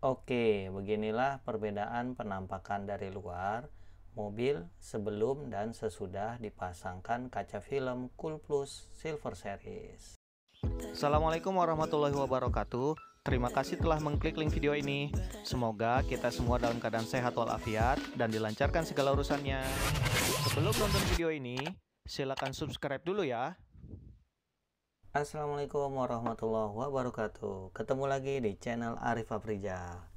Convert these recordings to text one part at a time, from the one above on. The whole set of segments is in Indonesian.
Oke, beginilah perbedaan penampakan dari luar mobil sebelum dan sesudah dipasangkan kaca film Cool Plus Silver Series. Assalamualaikum warahmatullahi wabarakatuh. Terima kasih telah mengklik link video ini. Semoga kita semua dalam keadaan sehat walafiat dan dilancarkan segala urusannya. Sebelum nonton video ini, silakan subscribe dulu ya. Assalamualaikum warahmatullahi wabarakatuh. Ketemu lagi di channel Arif Afrizal.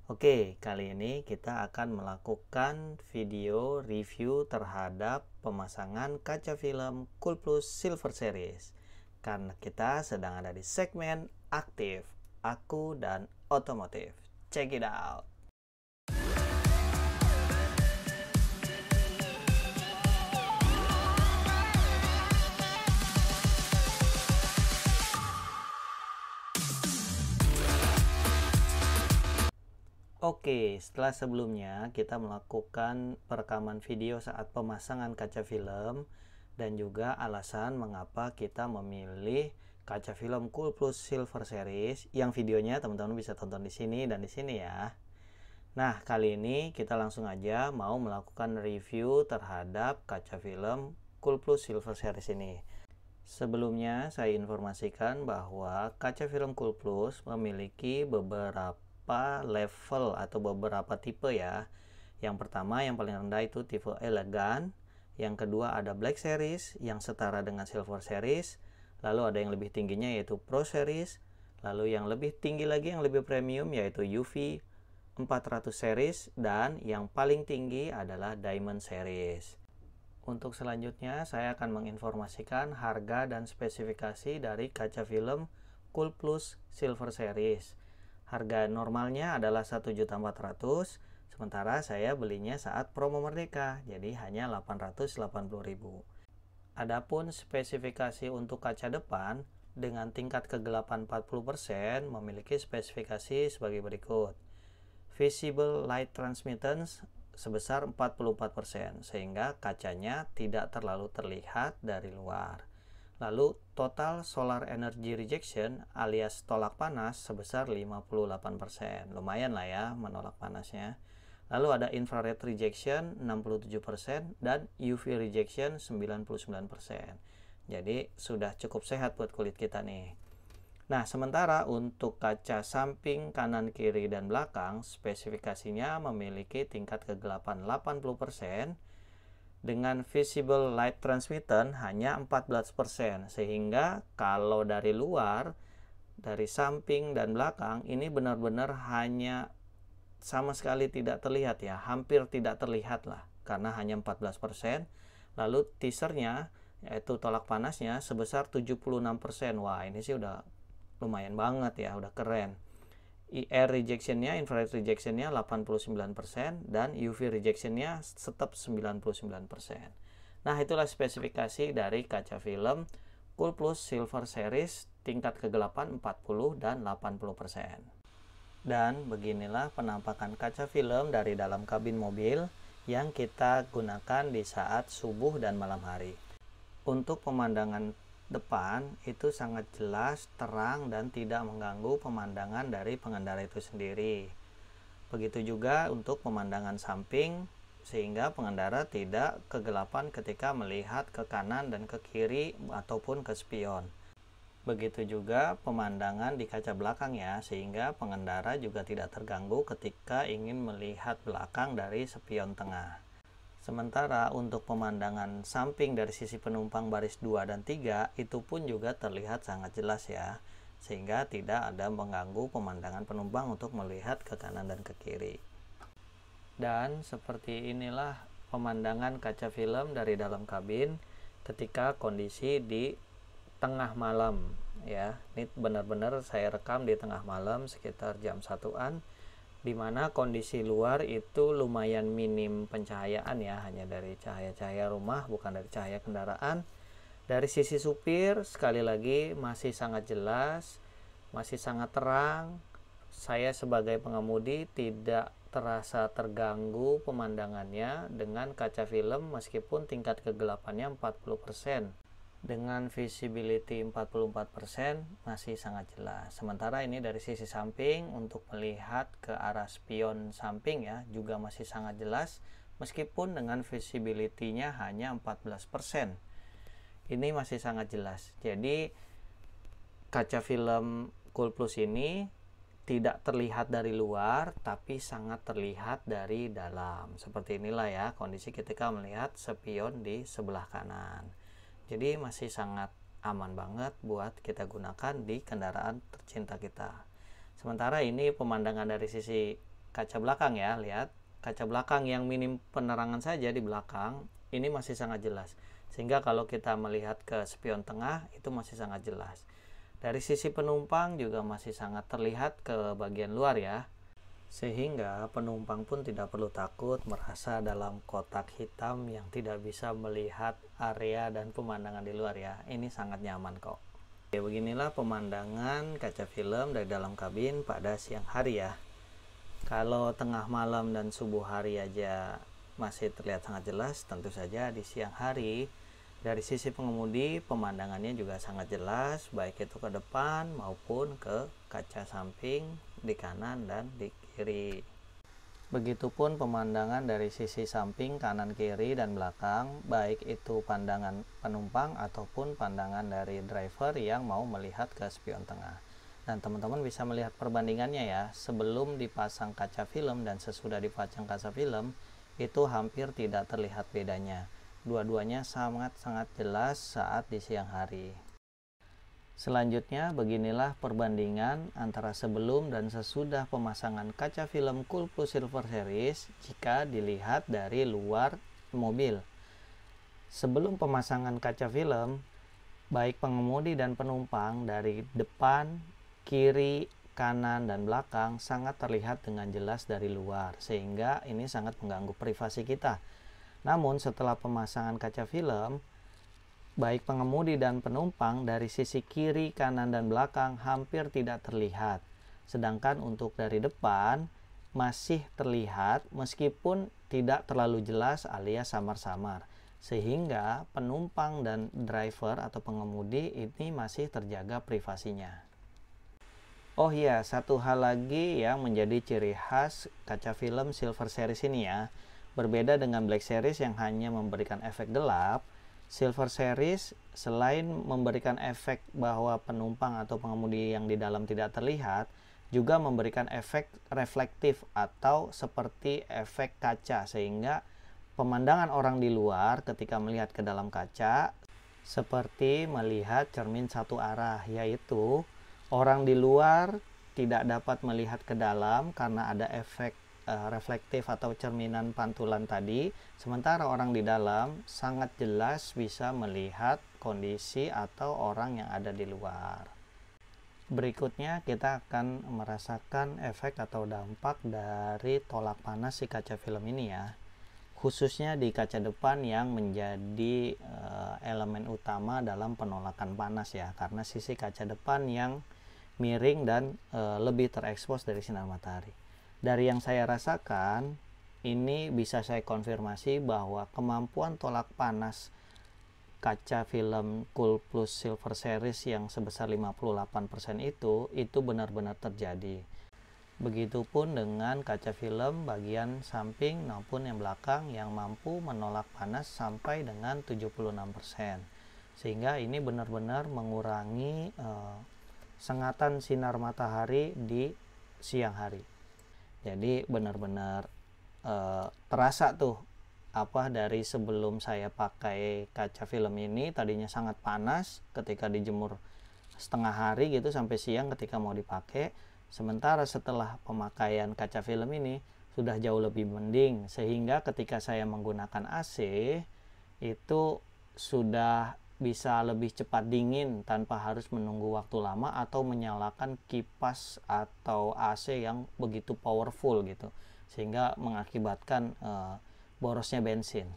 Oke, kali ini kita akan melakukan video review terhadap pemasangan kaca film Cool Plus Silver Series. Karena kita sedang ada di segmen aktif, aku dan otomotif. Check it out. Oke, setelah sebelumnya kita melakukan perekaman video saat pemasangan kaca film dan juga alasan mengapa kita memilih kaca film Cool Plus Silver Series yang videonya teman-teman bisa tonton di sini dan di sini ya. Nah, kali ini kita langsung aja mau melakukan review terhadap kaca film Cool Plus Silver Series ini. Sebelumnya saya informasikan bahwa kaca film Cool Plus memiliki beberapa level atau beberapa tipe ya. Yang pertama, yang paling rendah itu tipe elegan. Yang kedua ada Black Series yang setara dengan Silver Series. Lalu ada yang lebih tingginya yaitu Pro Series. Lalu yang lebih tinggi lagi, yang lebih premium yaitu UV 400 Series. Dan yang paling tinggi adalah Diamond Series. Untuk selanjutnya saya akan menginformasikan harga dan spesifikasi dari kaca film Cool Plus Silver Series. Harga normalnya adalah 1.400.000, sementara saya belinya saat promo Merdeka, jadi hanya 880.000. Adapun spesifikasi untuk kaca depan dengan tingkat kegelapan 40% memiliki spesifikasi sebagai berikut. Visible light transmittance sebesar 44%, sehingga kacanya tidak terlalu terlihat dari luar. Lalu total solar energy rejection alias tolak panas sebesar 58%. Lumayan lah ya menolak panasnya. Lalu ada infrared rejection 67% dan UV rejection 99%. Jadi sudah cukup sehat buat kulit kita nih. Nah, sementara untuk kaca samping, kanan, kiri, dan belakang spesifikasinya memiliki tingkat kegelapan 80%. Dengan visible light transmittance hanya 14%, sehingga kalau dari luar, dari samping dan belakang ini benar-benar hanya sama sekali tidak terlihat ya, hampir tidak terlihat lah, karena hanya 14%. Lalu teasernya yaitu tolak panasnya sebesar 76%. Wah, ini sih udah lumayan banget ya, udah keren. IR rejectionnya, infrared rejectionnya 89% dan UV rejectionnya tetap 99%. Nah, itulah spesifikasi dari kaca film Cool Plus Silver Series tingkat kegelapan 40 dan 80%. Dan beginilah penampakan kaca film dari dalam kabin mobil yang kita gunakan di saat subuh dan malam hari. Untuk pemandangan depan itu sangat jelas, terang, dan tidak mengganggu pemandangan dari pengendara itu sendiri. Begitu juga untuk pemandangan samping, sehingga pengendara tidak kegelapan ketika melihat ke kanan dan ke kiri ataupun ke spion. Begitu juga pemandangan di kaca belakang ya, sehingga pengendara juga tidak terganggu ketika ingin melihat belakang dari spion tengah. Sementara untuk pemandangan samping dari sisi penumpang baris 2 dan 3 itu pun juga terlihat sangat jelas ya, sehingga tidak ada mengganggu pemandangan penumpang untuk melihat ke kanan dan ke kiri. Dan seperti inilah pemandangan kaca film dari dalam kabin ketika kondisi di tengah malam ya. Ini benar-benar saya rekam di tengah malam sekitar jam 1-an, dimana kondisi luar itu lumayan minim pencahayaan ya, hanya dari cahaya-cahaya rumah, bukan dari cahaya kendaraan. Dari sisi supir sekali lagi masih sangat jelas, masih sangat terang. Saya sebagai pengemudi tidak terasa terganggu pemandangannya dengan kaca film meskipun tingkat kegelapannya 40%. dengan visibility 44% masih sangat jelas. Sementara ini dari sisi samping untuk melihat ke arah spion samping ya juga masih sangat jelas meskipun dengan visibility-nya hanya 14%. Ini masih sangat jelas. Jadi kaca film Cool Plus ini tidak terlihat dari luar tapi sangat terlihat dari dalam. Seperti inilah ya kondisi ketika melihat spion di sebelah kanan. Jadi masih sangat aman banget buat kita gunakan di kendaraan tercinta kita. Sementara ini pemandangan dari sisi kaca belakang ya, lihat kaca belakang yang minim penerangan saja di belakang ini masih sangat jelas. Sehingga kalau kita melihat ke spion tengah itu masih sangat jelas. Dari sisi penumpang juga masih sangat terlihat ke bagian luar ya. Sehingga penumpang pun tidak perlu takut merasa dalam kotak hitam yang tidak bisa melihat area dan pemandangan di luar ya. Ini sangat nyaman kok. Oke, beginilah pemandangan kaca film dari dalam kabin pada siang hari ya. Kalau tengah malam dan subuh hari aja masih terlihat sangat jelas, tentu saja di siang hari dari sisi pengemudi pemandangannya juga sangat jelas, baik itu ke depan maupun ke kaca samping di kanan dan di kiri. Begitupun pemandangan dari sisi samping, kanan, kiri, dan belakang, baik itu pandangan penumpang ataupun pandangan dari driver yang mau melihat ke spion tengah. Dan teman-teman bisa melihat perbandingannya ya, sebelum dipasang kaca film dan sesudah dipasang kaca film, itu hampir tidak terlihat bedanya. Dua-duanya sangat-sangat jelas saat di siang hari. Selanjutnya, beginilah perbandingan antara sebelum dan sesudah pemasangan kaca film Cool Plus Silver Series jika dilihat dari luar mobil. Sebelum pemasangan kaca film, baik pengemudi dan penumpang dari depan, kiri, kanan, dan belakang sangat terlihat dengan jelas dari luar, sehingga ini sangat mengganggu privasi kita. Namun setelah pemasangan kaca film, baik pengemudi dan penumpang dari sisi kiri, kanan, dan belakang hampir tidak terlihat. Sedangkan untuk dari depan masih terlihat meskipun tidak terlalu jelas alias samar-samar. Sehingga penumpang dan driver atau pengemudi ini masih terjaga privasinya. Oh iya, satu hal lagi yang menjadi ciri khas kaca film Silver Series ini ya. Berbeda dengan Black Series yang hanya memberikan efek gelap, Silver Series selain memberikan efek bahwa penumpang atau pengemudi yang di dalam tidak terlihat, juga memberikan efek reflektif atau seperti efek kaca, sehingga pemandangan orang di luar ketika melihat ke dalam kaca seperti melihat cermin satu arah, yaitu orang di luar tidak dapat melihat ke dalam karena ada efek reflektif atau cerminan pantulan tadi, sementara orang di dalam sangat jelas bisa melihat kondisi atau orang yang ada di luar. Berikutnya kita akan merasakan efek atau dampak dari tolak panas si kaca film ini ya, khususnya di kaca depan yang menjadi elemen utama dalam penolakan panas ya, karena sisi kaca depan yang miring dan lebih terekspos dari sinar matahari. Dari yang saya rasakan, ini bisa saya konfirmasi bahwa kemampuan tolak panas kaca film Cool Plus Silver Series yang sebesar 58% itu benar-benar terjadi. Begitupun dengan kaca film bagian samping maupun yang belakang yang mampu menolak panas sampai dengan 76%. Sehingga ini benar-benar mengurangi sengatan sinar matahari di siang hari. Jadi benar-benar terasa tuh dari sebelum saya pakai kaca film ini tadinya sangat panas ketika dijemur setengah hari gitu sampai siang ketika mau dipakai, sementara setelah pemakaian kaca film ini sudah jauh lebih mending, sehingga ketika saya menggunakan AC itu sudah bisa lebih cepat dingin tanpa harus menunggu waktu lama atau menyalakan kipas atau AC yang begitu powerful gitu, sehingga mengakibatkan borosnya bensin.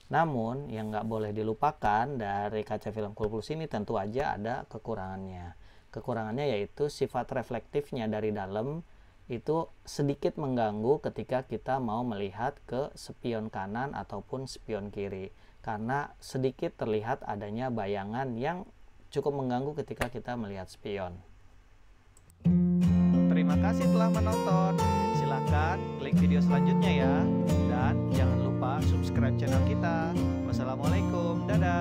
Namun yang nggak boleh dilupakan dari kaca film Cool Plus ini tentu aja ada kekurangannya. Kekurangannya yaitu sifat reflektifnya dari dalam itu sedikit mengganggu ketika kita mau melihat ke spion kanan ataupun spion kiri. karena sedikit terlihat adanya bayangan yang cukup mengganggu ketika kita melihat spion. Terima kasih telah menonton. Silahkan klik video selanjutnya ya. Dan jangan lupa subscribe channel kita. Wassalamualaikum, dadah.